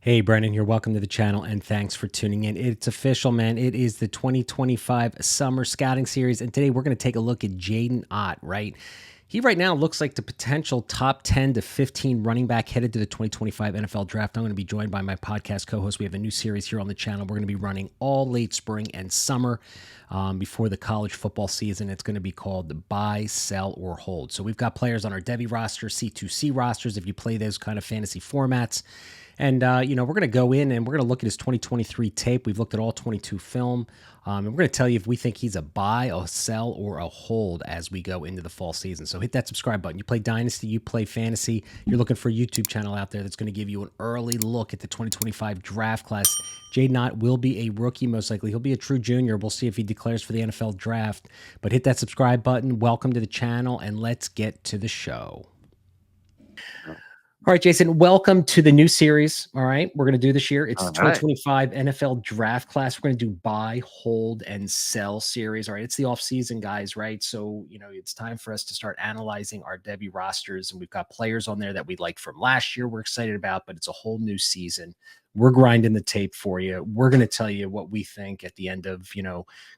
Hey, Brennan here. Welcome to the channel and thanks for tuning in. It's official, man. It is the 2025 Summer Scouting Series, and today we're going to take a look at JAYDN, right? He right now looks like the potential top 10 to 15 running back headed to the 2025 NFL Draft. I'm going to be joined by my podcast co-host. We have a new series here on the channel. We're going to be running all late spring and summer before the college football season. It's going to be called the Buy, Sell, or Hold. So we've got players on our Devy roster, C2C rosters, if you play those kind of fantasy formats. And, we're going to go in and we're going to look at his 2023 tape. We've looked at all 22 film. And we're going to tell you if we think he's a buy, a sell, or a hold as we go into the fall season. So hit that subscribe button. You play Dynasty, you play Fantasy. You're looking for a YouTube channel out there that's going to give you an early look at the 2025 draft class. JAYDN will be a rookie, most likely. He'll be a true junior. We'll see if he declares for the NFL draft. But hit that subscribe button. Welcome to the channel, and let's get to the show. All right, Jason, welcome to the new series. All right, we're going to do this year. It's the 2025 NFL draft class. We're going to do buy, hold, and sell series. All right, it's the off season, guys, right? So, it's time for us to start analyzing our Devy rosters. And we've got players on there that we liked from last year we're excited about, but it's a whole new season. We're grinding the tape for you. We're going to tell you what we think at the end of,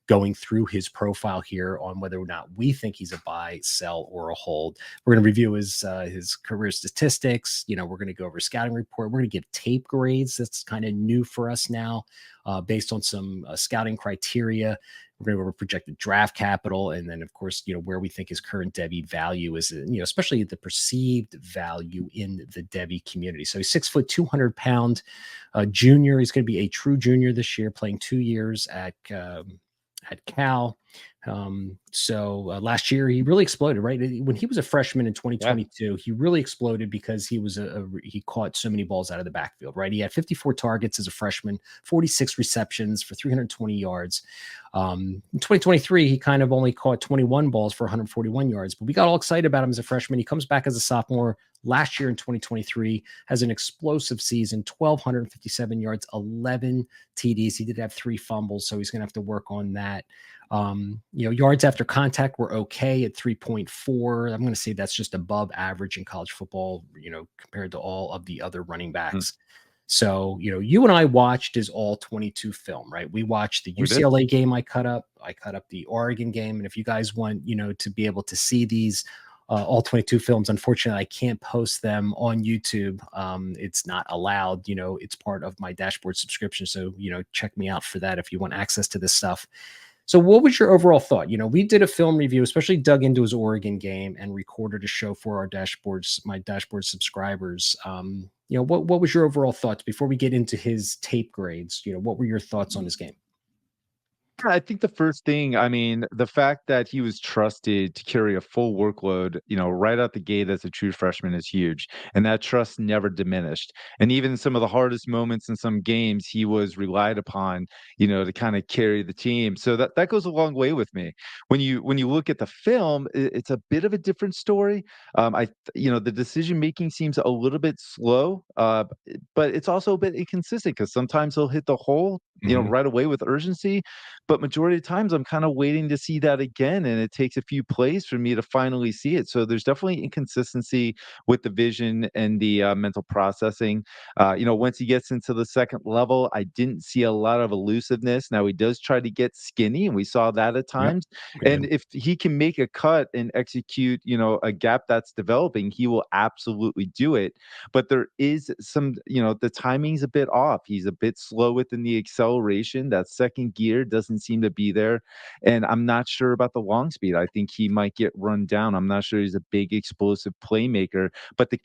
going through his profile here on whether or not we think he's a buy, sell, or a hold. We're going to review his career statistics. We're going to go over scouting report. We're going to give tape grades. That's kind of new for us now, based on some scouting criteria. We're going to go over projected draft capital, and then, of course, where we think his current Devy value is, especially the perceived value in the Devy community. So he's 6 foot, 200 pound junior. He's going to be a true junior this year, playing 2 years at Cal. Last year he really exploded, right? When he was a freshman in 2022, he really exploded because he was he caught so many balls out of the backfield, right? He had 54 targets as a freshman, 46 receptions for 320 yards. In 2023, he kind of only caught 21 balls for 141 yards, but we got all excited about him as a freshman. He comes back as a sophomore last year in 2023, has an explosive season, 1,257 yards, 11 TDs. He did have 3 fumbles, so he's going to have to work on that. Yards after contact were okay at 3.4. I'm going to say that's just above average in college football, compared to all of the other running backs. So, you and I watched his all 22 film, right? We watched the UCLA game I cut up the Oregon game. And if you guys want, to be able to see these all 22 films, unfortunately, I can't post them on YouTube. It's not allowed, it's part of my dashboard subscription. So, check me out for that if you want access to this stuff. So what was your overall thought? We did a film review, especially dug into his Oregon game and recorded a show for our dashboards, my dashboard subscribers. What was your overall thoughts before we get into his tape grades? What were your thoughts on his game? I think the first thing, the fact that he was trusted to carry a full workload, right out the gate as a true freshman is huge. And that trust never diminished. And even some of the hardest moments in some games, he was relied upon, to kind of carry the team. So that goes a long way with me. When you look at the film, it's a bit of a different story. The decision making seems a little bit slow, but it's also a bit inconsistent because sometimes he'll hit the hole, right away with urgency. But majority of times I'm kind of waiting to see that again, and it takes a few plays for me to finally see it. So there's definitely inconsistency with the vision and the mental processing. Once he gets into the second level, I didn't see a lot of elusiveness. Now he does try to get skinny, and we saw that at times. And if he can make a cut and execute, a gap that's developing, he will absolutely do it. But there is some, the timing's a bit off. He's a bit slow within the acceleration. That second gear doesn't seem to be there. And I'm not sure about the long speed. I think he might get run down. I'm not sure he's a big explosive playmaker, but the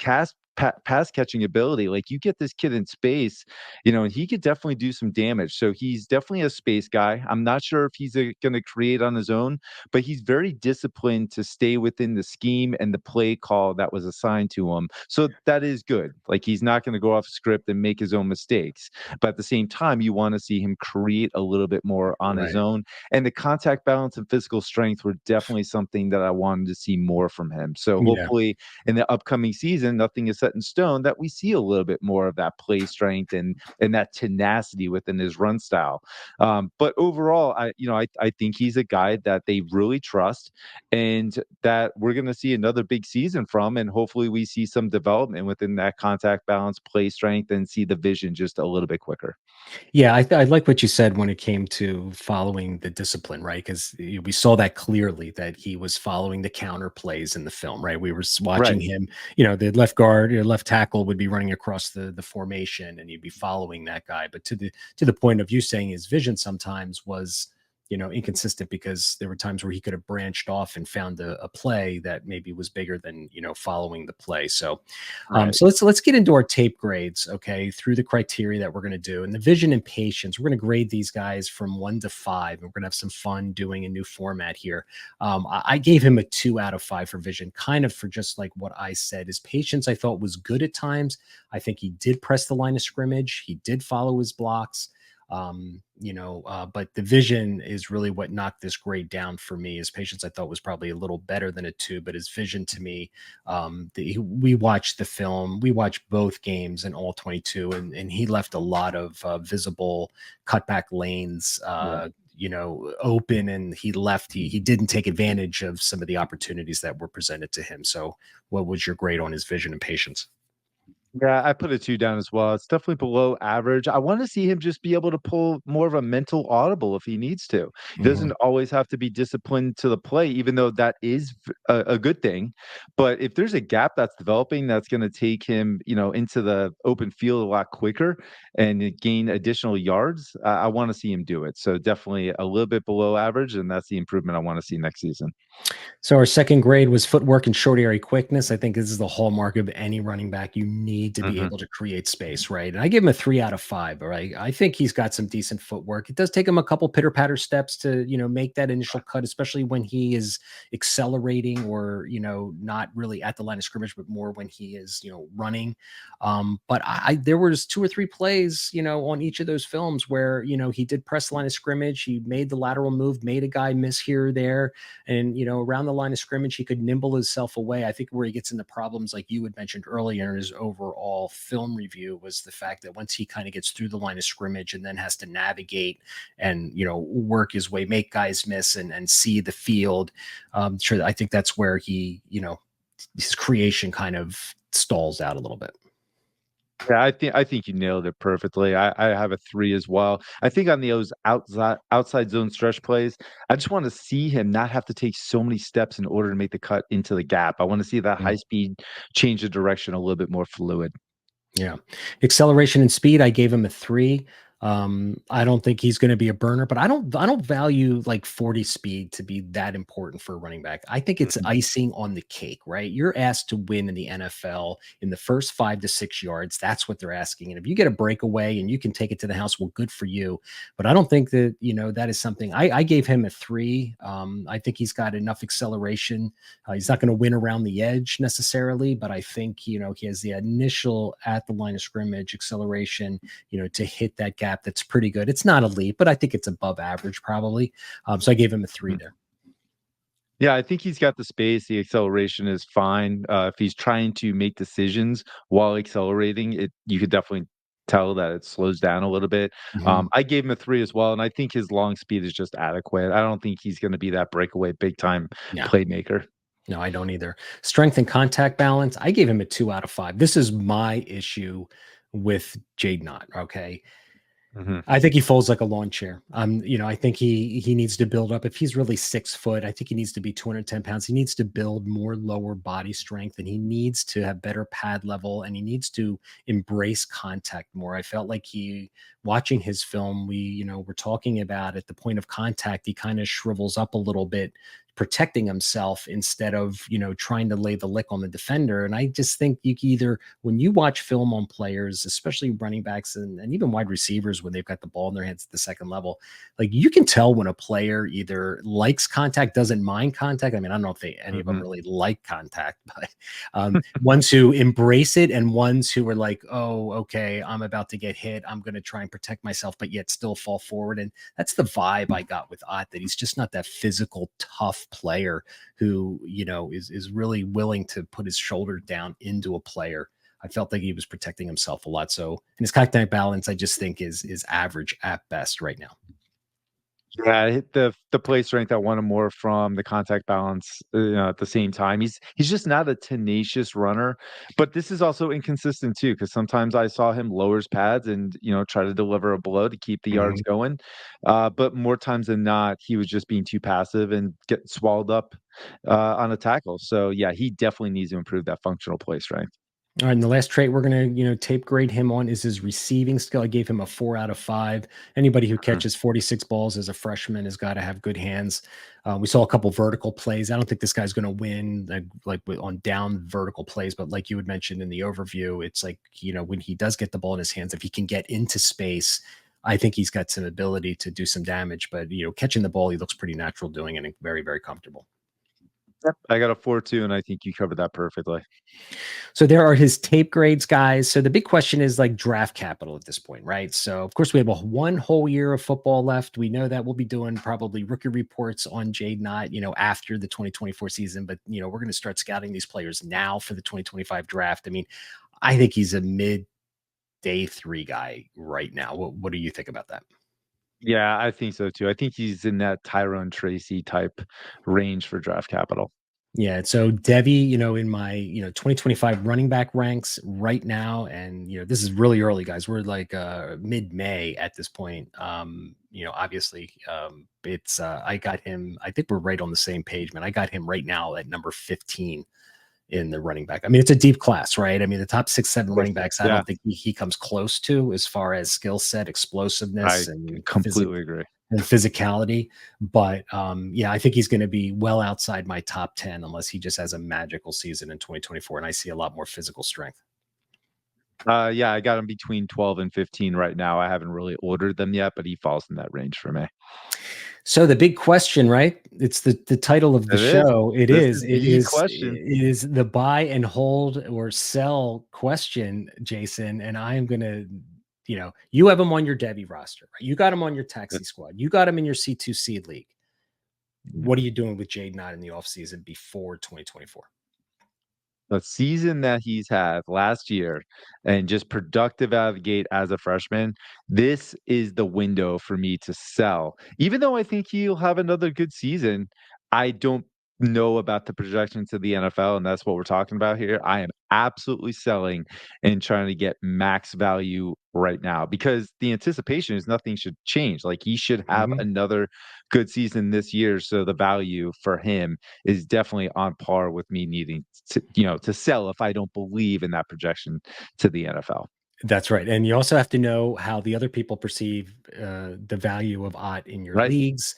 pass catching ability, like you get this kid in space, and he could definitely do some damage. So he's definitely a space guy. I'm not sure if he's going to create on his own, but he's very disciplined to stay within the scheme and the play call that was assigned to him. So that is good. Like he's not going to go off script and make his own mistakes. But at the same time, you want to see him create a little bit more on his own. And the contact balance and physical strength were definitely something that I wanted to see more from him. So hopefully in the upcoming season, nothing is set in stone, that we see a little bit more of that play strength and that tenacity within his run style. But overall, I think he's a guy that they really trust, and that we're going to see another big season from, and hopefully we see some development within that contact balance, play strength, and see the vision just a little bit quicker. Yeah, I like what you said when it came to following the discipline, right? Because we saw that clearly that he was following the counter plays in the film, right? We were watching Right. him, the left guard, left tackle would be running across the formation, and he'd be following that guy. But to the point of you saying his vision sometimes was, inconsistent, because there were times where he could have branched off and found a play that maybe was bigger than following the play. So Right. so let's get into our tape grades, okay, through the criteria that we're going to do. And the vision and patience, we're going to grade these guys from 1 to 5, and we're going to have some fun doing a new format here. I gave him a 2 out of 5 for vision, kind of for just like what I said. His patience, I thought, was good at times. I think he did press the line of scrimmage. He did follow his blocks. But the vision is really what knocked this grade down for me. His patience, I thought, was probably a little better than a 2, but his vision, to me, we watched the film, we watched both games in all 22, and he left a lot of visible cutback lanes, Yeah. open, and he didn't take advantage of some of the opportunities that were presented to him. So what was your grade on his vision and patience? Yeah, I put a 2 down as well. It's definitely below average. I wanna see him just be able to pull more of a mental audible if he needs to. He Mhm. doesn't always have to be disciplined to the play, even though that is a good thing. But if there's a gap that's developing that's gonna take him, into the open field a lot quicker and gain additional yards, I wanna see him do it. So definitely a little bit below average, and that's the improvement I wanna see next season. So our second grade was footwork and short area quickness. I think this is the hallmark of any running back. You need to be Mhm. able to create space, right? And I give him a 3 out of 5. All right. I think he's got some decent footwork. It does take him a couple pitter patter steps to, make that initial cut, especially when he is accelerating, or, not really at the line of scrimmage, but more when he is, running. But there was 2 or 3 plays, on each of those films where, he did press the line of scrimmage. He made the lateral move, made a guy miss here or there, and around the line of scrimmage he could nimble himself away. I think where he gets into problems, like you had mentioned earlier in his overall film review, was the fact that once he kind of gets through the line of scrimmage and then has to navigate and work his way, make guys miss, and see the field. Sure, I think that's where he, his creation kind of stalls out a little bit. Yeah, I think you nailed it perfectly. I have a 3 as well. I think on those outside zone stretch plays, I just wanna see him not have to take so many steps in order to make the cut into the gap. I wanna see that high speed change of direction a little bit more fluid. Yeah. Acceleration and speed, I gave him a 3. I don't think he's gonna be a burner, but I don't value like 40 speed to be that important for a running back. I think it's Mhm, icing on the cake, right? You're asked to win in the NFL in the first 5 to 6 yards. That's what they're asking. And if you get a breakaway and you can take it to the house, well, good for you. But I don't think that, that is something. I gave him a 3. I think he's got enough acceleration. He's not going to win around the edge necessarily, but I think, he has the initial at the line of scrimmage acceleration, to hit that gap. That's pretty good. It's not elite, but I think it's above average probably. So I gave him a 3 mhm. there. Yeah, I think he's got the space, the acceleration is fine. If he's trying to make decisions while accelerating, you could definitely tell that it slows down a little bit. Mhm. I gave him a 3 as well, and I think his long speed is just adequate. I don't think he's gonna be that breakaway big time Yeah. playmaker. No, I don't either. Strength and contact balance, I gave him a 2 out of 5. This is my issue with JAYDN. Okay. Mhm, I think he folds like a lawn chair. I think he needs to build up. If he's really 6 foot, I think he needs to be 210 pounds. He needs to build more lower body strength, and he needs to have better pad level, and he needs to embrace contact more. I felt like watching his film, we're talking about at the point of contact, he kind of shrivels up a little bit, protecting himself instead of, trying to lay the lick on the defender. And I just think you can either, when you watch film on players, especially running backs and even wide receivers, when they've got the ball in their hands at the second level, like you can tell when a player either likes contact, doesn't mind contact. I mean, I don't know if any of them mhm. really like contact, but ones who embrace it and ones who are like, oh, okay, I'm about to get hit. I'm going to try and protect myself, but yet still fall forward. And that's the vibe I got with Ott, that he's just not that physical, tough player who, is really willing to put his shoulder down into a player. I felt like he was protecting himself a lot. So, and his contact balance, I just think is average at best right now. Yeah, I hit the play strength. I wanted more from the contact balance, at the same time. He's just not a tenacious runner, but this is also inconsistent too, because sometimes I saw him lower his pads and try to deliver a blow to keep the yards going. But more times than not, he was just being too passive and get swallowed up on a tackle. So yeah, he definitely needs to improve that functional play strength. All right, and the last trait we're going to, tape grade him on is his receiving skill. I gave him a 4 out of 5. Anybody who Mhm. catches 46 balls as a freshman has got to have good hands. We saw a couple vertical plays. I don't think this guy's going to win on down vertical plays, but like you had mentioned in the overview, it's like, when he does get the ball in his hands, if he can get into space, I think he's got some ability to do some damage. But, catching the ball, he looks pretty natural doing it and very, very comfortable. Yep. I got a 4.2, and I think you covered that perfectly. So there are his tape grades, guys. So the big question is like draft capital at this point, right? So of course we have one whole year of football left. We know that we'll be doing probably rookie reports on JAYDN, after the 2024 season, but we're going to start scouting these players now for the 2025 draft. I mean, I think he's a mid day 3 guy right now. What do you think about that? Yeah, I think so too. I think he's in that Tyrone Tracy type range for draft capital. Yeah. So Devy, in my, 2025 running back ranks right now. And, this is really early, guys. We're like mid-May at this point. Obviously it's I got him, I think we're right on the same page, man. I got him right now at number 15 in the running back. I mean, it's a deep class, right? I mean, the top 6, 7 running backs, I Yeah, don't think he comes close to as far as skill set, I explosiveness, and completely agree. physicality. But yeah, I think he's going to be well outside my top 10 unless he just has a magical season in 2024. And I see a lot more physical strength. Yeah, I got him between 12 and 15 right now. I haven't really ordered them yet, but he falls in that range for me. So the big question, right? It's the title of the It is. show. It This is. is It the is. question. It is the buy and hold or sell question, Jason. And I am gonna, you have him on your Devy roster, right? You got him on your taxi squad. You got him in your C2 seed league. What are you doing with JAYDN in the offseason before 2024? The season that he's had last year and just productive out of the gate as a freshman, this is the window for me to sell. Even though I think he'll have another good season, I don't know about the projection to the NFL, and that's what we're talking about here. I am absolutely selling and trying to get max value right now because the anticipation is nothing should change. Like he should have another good season this year, so the value for him is definitely on par with me needing to sell if I don't believe in that projection to the NFL. That's right. And you also have to know how the other people perceive the value of Ott in your Right? leagues.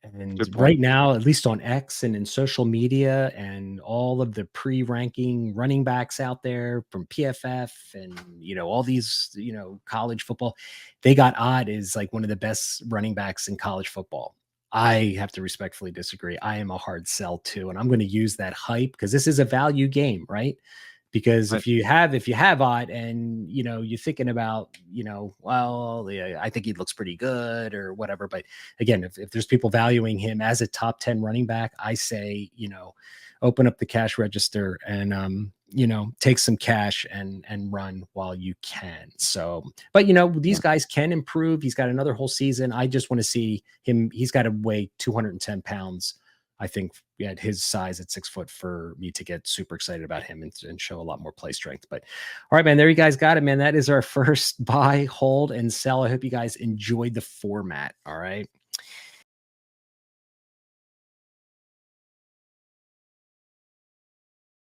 And Good point. right now, at least on X and in social media and all of the pre-ranking running backs out there from PFF and, all these, college football, they got Ott as like one of the best running backs in college football. I have to respectfully disagree. I am a hard sell too. And I'm going to use that hype because this is a value game, right? Because Right. if you have Ott and you're thinking about well, yeah, I think he looks pretty good or whatever, but again, if there's people valuing him as a top 10 running back, I say open up the cash register and take some cash and run while you can. So, but these guys can improve. He's got another whole season. I just want to see him. He's got to weigh 210 pounds. I think at his size at 6 foot for me to get super excited about him and show a lot more play strength. But all right, man, there you guys got it, man. That is our first buy, hold, and sell. I hope you guys enjoyed the format. All right.